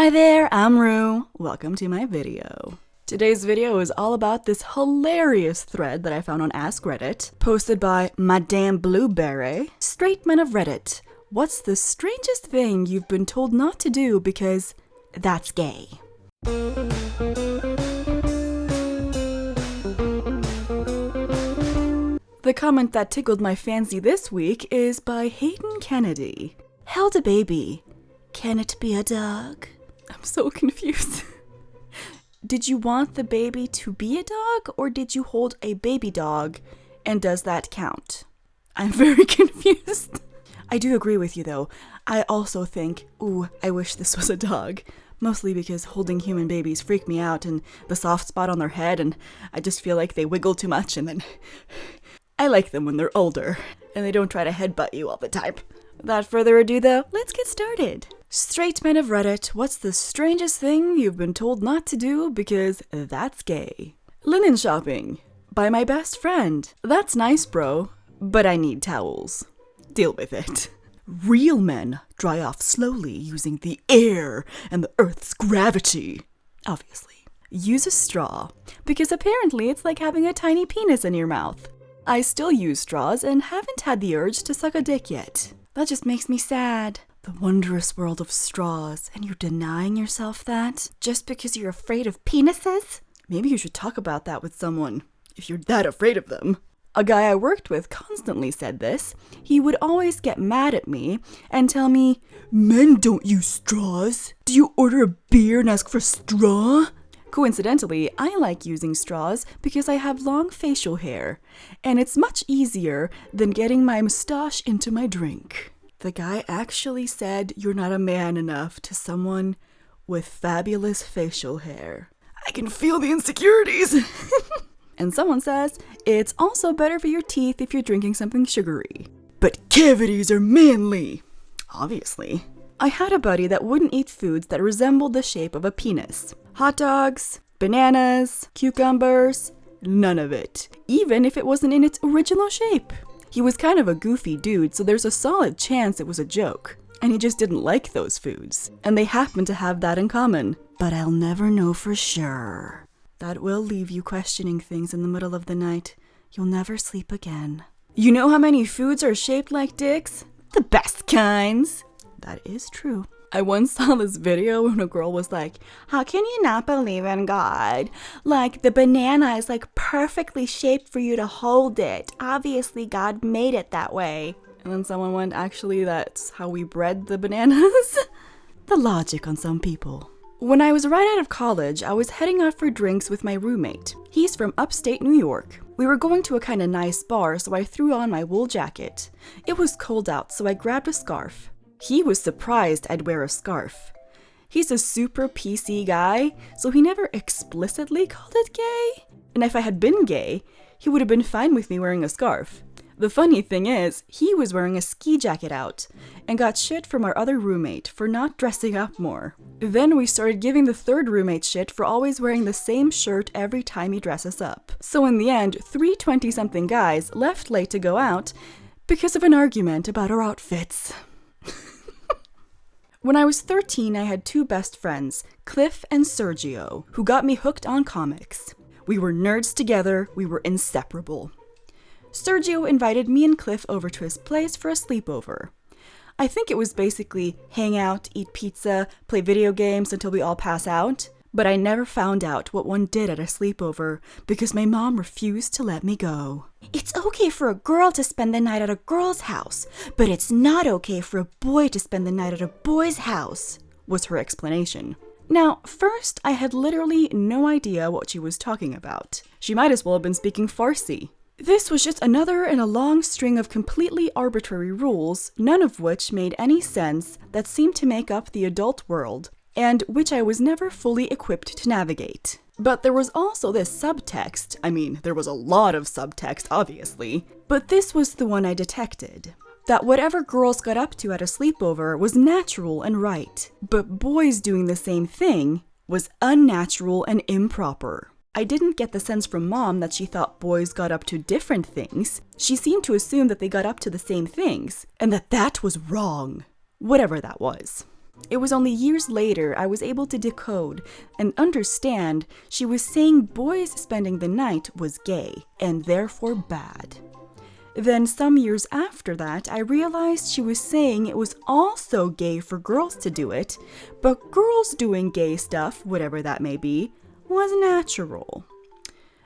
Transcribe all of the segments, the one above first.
Hi there, I'm Roux. Welcome to my video. Today's video is all about this hilarious thread that I found on AskReddit, posted by Madame Blueberry. Straight men of Reddit, what's the strangest thing you've been told not to do because that's gay? The comment that tickled my fancy this week is by Hayden Kennedy. Held a baby. Can it be a dog? I'm so confused. Did you want the baby to be a dog, or did you hold a baby dog, and does that count? I'm very confused. I do agree with you though. I also think, ooh, I wish this was a dog. Mostly because holding human babies freak me out, and the soft spot on their head, and I just feel like they wiggle too much, and then I like them when they're older, and they don't try to headbutt you all the time. Without further ado though, let's get started. Straight men of Reddit, what's the strangest thing you've been told not to do because that's gay? Linen shopping. By my best friend. That's nice, bro, but I need towels. Deal with it. Real men dry off slowly using the air and the earth's gravity. Obviously. Use a straw, because apparently it's like having a tiny penis in your mouth. I still use straws and haven't had the urge to suck a dick yet. That just makes me sad. The wondrous world of straws, and you're denying yourself that just because you're afraid of penises? Maybe you should talk about that with someone, if you're that afraid of them. A guy I worked with constantly said this. He would always get mad at me and tell me, "Men don't use straws. Do you order a beer and ask for straw?" Coincidentally, I like using straws because I have long facial hair, and it's much easier than getting my moustache into my drink. The guy actually said you're not a man enough to someone with fabulous facial hair. I can feel the insecurities! And someone says it's also better for your teeth if you're drinking something sugary. But cavities are manly! Obviously. I had a buddy that wouldn't eat foods that resembled the shape of a penis. Hot dogs, bananas, cucumbers, none of it. Even if it wasn't in its original shape. He was kind of a goofy dude, so there's a solid chance it was a joke. And he just didn't like those foods. And they happen to have that in common. But I'll never know for sure. That will leave you questioning things in the middle of the night. You'll never sleep again. You know how many foods are shaped like dicks? The best kinds. That is true. I once saw this video when a girl was like, "How can you not believe in God? Like, the banana is like perfectly shaped for you to hold it. Obviously, God made it that way." And then someone went, "Actually, that's how we bred the bananas." The logic on some people. When I was right out of college, I was heading out for drinks with my roommate. He's from upstate New York. We were going to a kind of nice bar, so I threw on my wool jacket. It was cold out, so I grabbed a scarf. He was surprised I'd wear a scarf. He's a super PC guy, so he never explicitly called it gay. And if I had been gay, he would have been fine with me wearing a scarf. The funny thing is, he was wearing a ski jacket out, and got shit from our other roommate for not dressing up more. Then we started giving the third roommate shit for always wearing the same shirt every time he dresses up. So in the end, 3 20-something guys left late to go out because of an argument about our outfits. When I was 13, I had 2 best friends, Cliff and Sergio, who got me hooked on comics. We were nerds together, we were inseparable. Sergio invited me and Cliff over to his place for a sleepover. I think it was basically hang out, eat pizza, play video games until we all pass out, but I never found out what one did at a sleepover because my mom refused to let me go. "It's okay for a girl to spend the night at a girl's house, but it's not okay for a boy to spend the night at a boy's house," was her explanation. Now, first, I had literally no idea what she was talking about. She might as well have been speaking Farsi. This was just another in a long string of completely arbitrary rules, none of which made any sense, that seemed to make up the adult world, and which I was never fully equipped to navigate. But there was also this subtext. I mean, there was a lot of subtext, obviously, but this was the one I detected. That whatever girls got up to at a sleepover was natural and right, but boys doing the same thing was unnatural and improper. I didn't get the sense from Mom that she thought boys got up to different things. She seemed to assume that they got up to the same things, and that was wrong. Whatever that was. It was only years later I was able to decode and understand she was saying boys spending the night was gay and therefore bad. Then some years after that, I realized she was saying it was also gay for girls to do it, but girls doing gay stuff, whatever that may be, was natural.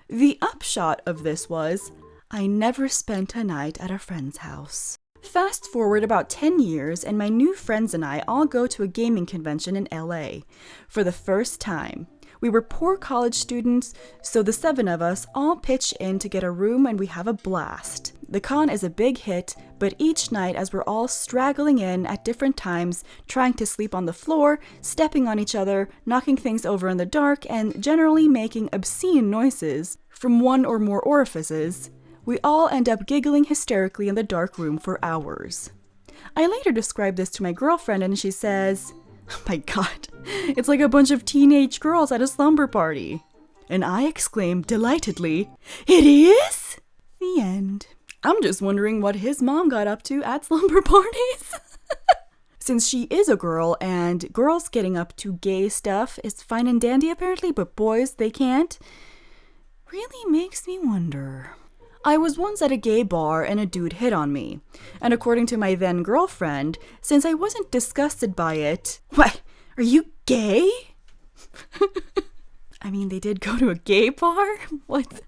The upshot of this was, I never spent a night at a friend's house. Fast forward about 10 years, and my new friends and I all go to a gaming convention in LA for the first time. We were poor college students, so the 7 of us all pitch in to get a room and we have a blast. The con is a big hit, but each night as we're all straggling in at different times, trying to sleep on the floor, stepping on each other, knocking things over in the dark, and generally making obscene noises from one or more orifices, we all end up giggling hysterically in the dark room for hours. I later described this to my girlfriend and she says, "Oh my god, it's like a bunch of teenage girls at a slumber party." And I exclaimed delightedly, "It is?" The end. I'm just wondering what his mom got up to at slumber parties. Since she is a girl and girls getting up to gay stuff is fine and dandy apparently, but boys, they can't, really makes me wonder. I was once at a gay bar and a dude hit on me. And according to my then girlfriend, since I wasn't disgusted by it, "What? Are you gay?" I mean, they did go to a gay bar? What?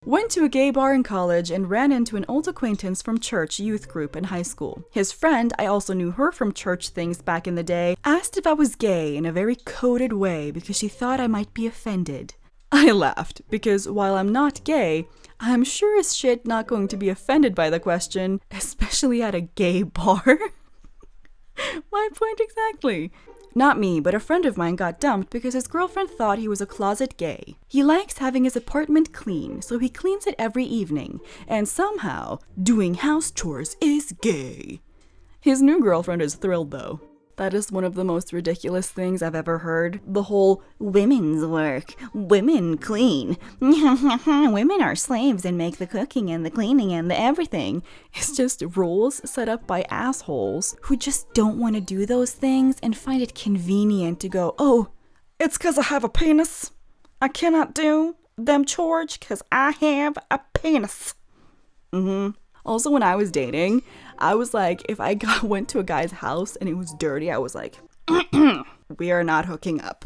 Went to a gay bar in college and ran into an old acquaintance from church youth group in high school. His friend, I also knew her from church things back in the day, asked if I was gay in a very coded way because she thought I might be offended. I laughed because while I'm not gay, I'm sure as shit not going to be offended by the question, especially at a gay bar. My point exactly. Not me, but a friend of mine got dumped because his girlfriend thought he was a closet gay. He likes having his apartment clean, so he cleans it every evening, and somehow, doing house chores is gay. His new girlfriend is thrilled though. That is one of the most ridiculous things I've ever heard. The whole women's work, women clean, women are slaves and make the cooking and the cleaning and the everything. It's just rules set up by assholes who just don't want to do those things and find it convenient to go, "Oh, it's 'cause I have a penis. I cannot do them chores 'cause I have a penis." Also, when I was dating, I was like, if I went to a guy's house and it was dirty, I was like, we are not hooking up.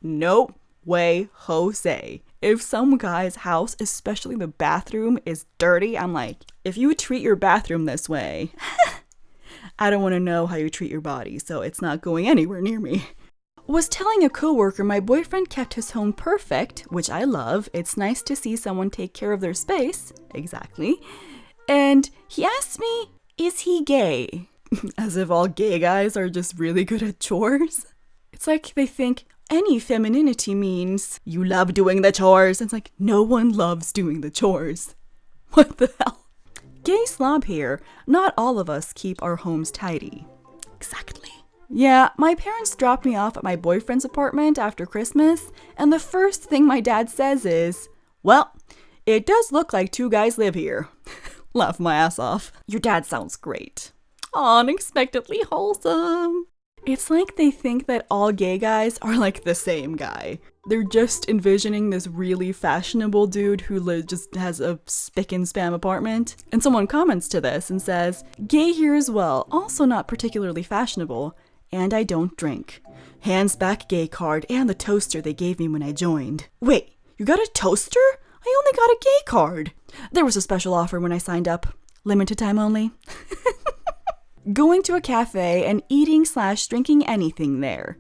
Nope way, Jose. If some guy's house, especially the bathroom, is dirty, I'm like, if you treat your bathroom this way, I don't want to know how you treat your body, so it's not going anywhere near me. Was telling a coworker my boyfriend kept his home perfect, which I love. It's nice to see someone take care of their space. Exactly. And he asked me, is he gay? As if all gay guys are just really good at chores. It's like they think any femininity means you love doing the chores. It's like no one loves doing the chores. What the hell? Gay slob here. Not all of us keep our homes tidy. Exactly. Yeah, my parents dropped me off at my boyfriend's apartment after Christmas, and the first thing my dad says is, "Well, it does look like 2 guys live here." Laugh my ass off. Your dad sounds great. Unexpectedly wholesome. It's like they think that all gay guys are like the same guy. They're just envisioning this really fashionable dude who just has a spick and spam apartment. And someone comments to this and says, "Gay here as well, also not particularly fashionable, and I don't drink. Hands back gay card and the toaster they gave me when I joined." Wait, you got a toaster? I only got a gay card. There was a special offer when I signed up. Limited time only. Going to a cafe and eating/drinking anything there.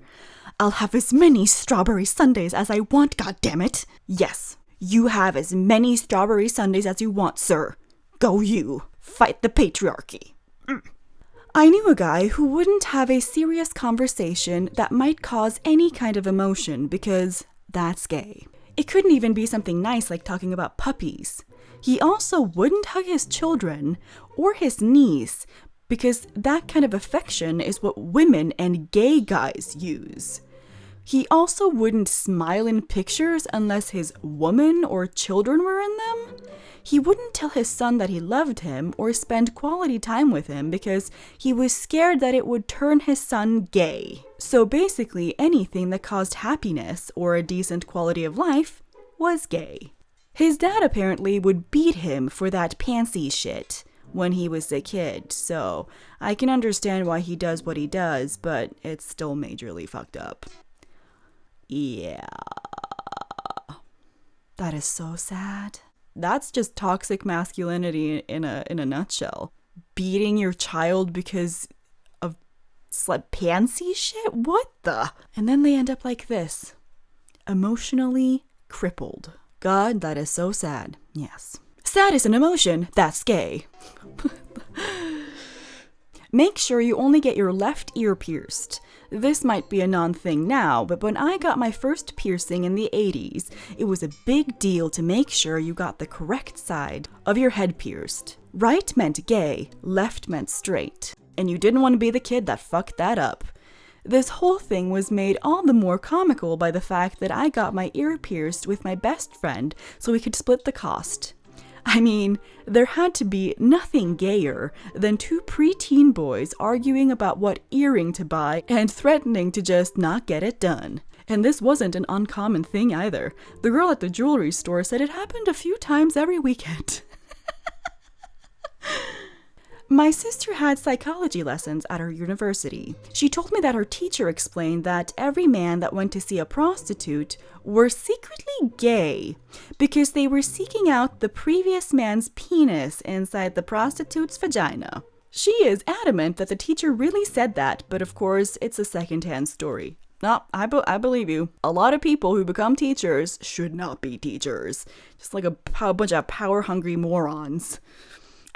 I'll have as many strawberry sundaes as I want, goddammit. Yes, you have as many strawberry sundaes as you want, sir. Go you. Fight the patriarchy. I knew a guy who wouldn't have a serious conversation that might cause any kind of emotion because that's gay. It couldn't even be something nice like talking about puppies. He also wouldn't hug his children or his niece because that kind of affection is what women and gay guys use. He also wouldn't smile in pictures unless his woman or children were in them. He wouldn't tell his son that he loved him or spend quality time with him because he was scared that it would turn his son gay. So basically, anything that caused happiness or a decent quality of life was gay. His dad apparently would beat him for that pantsy shit when he was a kid, so I can understand why he does what he does, but it's still majorly fucked up. Yeah. That is so sad. That's just toxic masculinity in a nutshell. Beating your child because of pansy shit? What the? And then they end up like this. Emotionally crippled. God, that is so sad. Yes. Sad is an emotion. That's gay. Make sure you only get your left ear pierced. This might be a non-thing now, but when I got my first piercing in the 80s, it was a big deal to make sure you got the correct side of your head pierced. Right meant gay, left meant straight. And you didn't want to be the kid that fucked that up. This whole thing was made all the more comical by the fact that I got my ear pierced with my best friend so we could split the cost. I mean, there had to be nothing gayer than two preteen boys arguing about what earring to buy and threatening to just not get it done. And this wasn't an uncommon thing either. The girl at the jewelry store said it happened a few times every weekend. My sister had psychology lessons at her university. She told me that her teacher explained that every man that went to see a prostitute were secretly gay because they were seeking out the previous man's penis inside the prostitute's vagina. She is adamant that the teacher really said that, but of course, it's a secondhand story. No, I believe you. A lot of people who become teachers should not be teachers. Just like a bunch of power-hungry morons.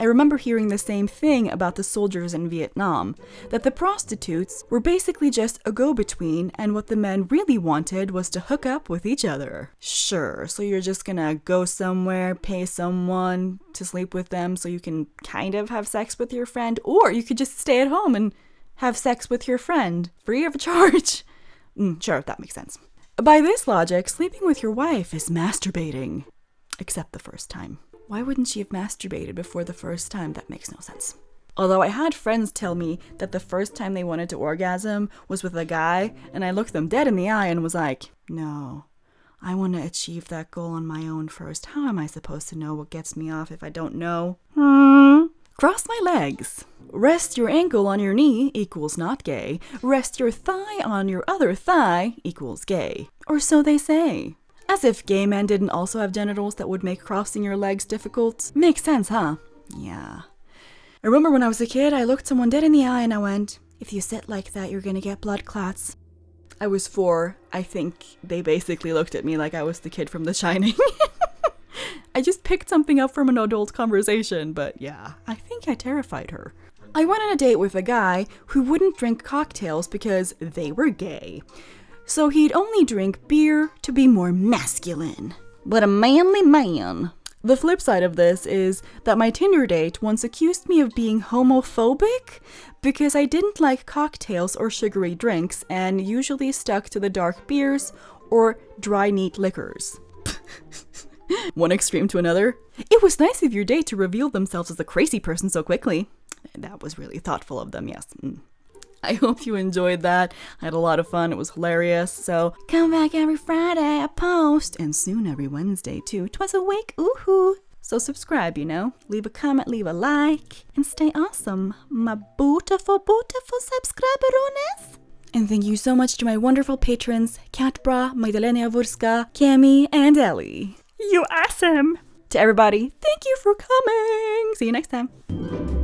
I remember hearing the same thing about the soldiers in Vietnam, that the prostitutes were basically just a go-between and what the men really wanted was to hook up with each other. Sure, so you're just gonna go somewhere, pay someone to sleep with them so you can kind of have sex with your friend, or you could just stay at home and have sex with your friend, free of charge. Sure, that makes sense. By this logic, sleeping with your wife is masturbating. Except the first time. Why wouldn't she have masturbated before the first time? That makes no sense. Although I had friends tell me that the first time they wanted to orgasm was with a guy, and I looked them dead in the eye and was like, no, I want to achieve that goal on my own first. How am I supposed to know what gets me off if I don't know? Cross my legs. Rest your ankle on your knee equals not gay. Rest your thigh on your other thigh equals gay. Or so they say. As if gay men didn't also have genitals that would make crossing your legs difficult. Makes sense, huh? Yeah. I remember when I was a kid, I looked someone dead in the eye and I went, if you sit like that, you're gonna get blood clots. I was 4. I think they basically looked at me like I was the kid from The Shining. I just picked something up from an adult conversation, but yeah, I think I terrified her. I went on a date with a guy who wouldn't drink cocktails because they were gay. So he'd only drink beer to be more masculine. But a manly man. The flip side of this is that my Tinder date once accused me of being homophobic because I didn't like cocktails or sugary drinks and usually stuck to the dark beers or dry neat liquors. One extreme to another. It was nice of your date to reveal themselves as a crazy person so quickly. That was really thoughtful of them, yes. I hope you enjoyed that. I had a lot of fun. It was hilarious. So come back every Friday, I post. And soon every Wednesday too. Twice a week. Ooh-hoo. So subscribe, leave a comment, leave a like, and stay awesome, my beautiful, beautiful subscriberones. And thank you so much to my wonderful patrons, Katbra, Magdalena Wurska, Cami, and Ellie. You awesome. To everybody, thank you for coming. See you next time.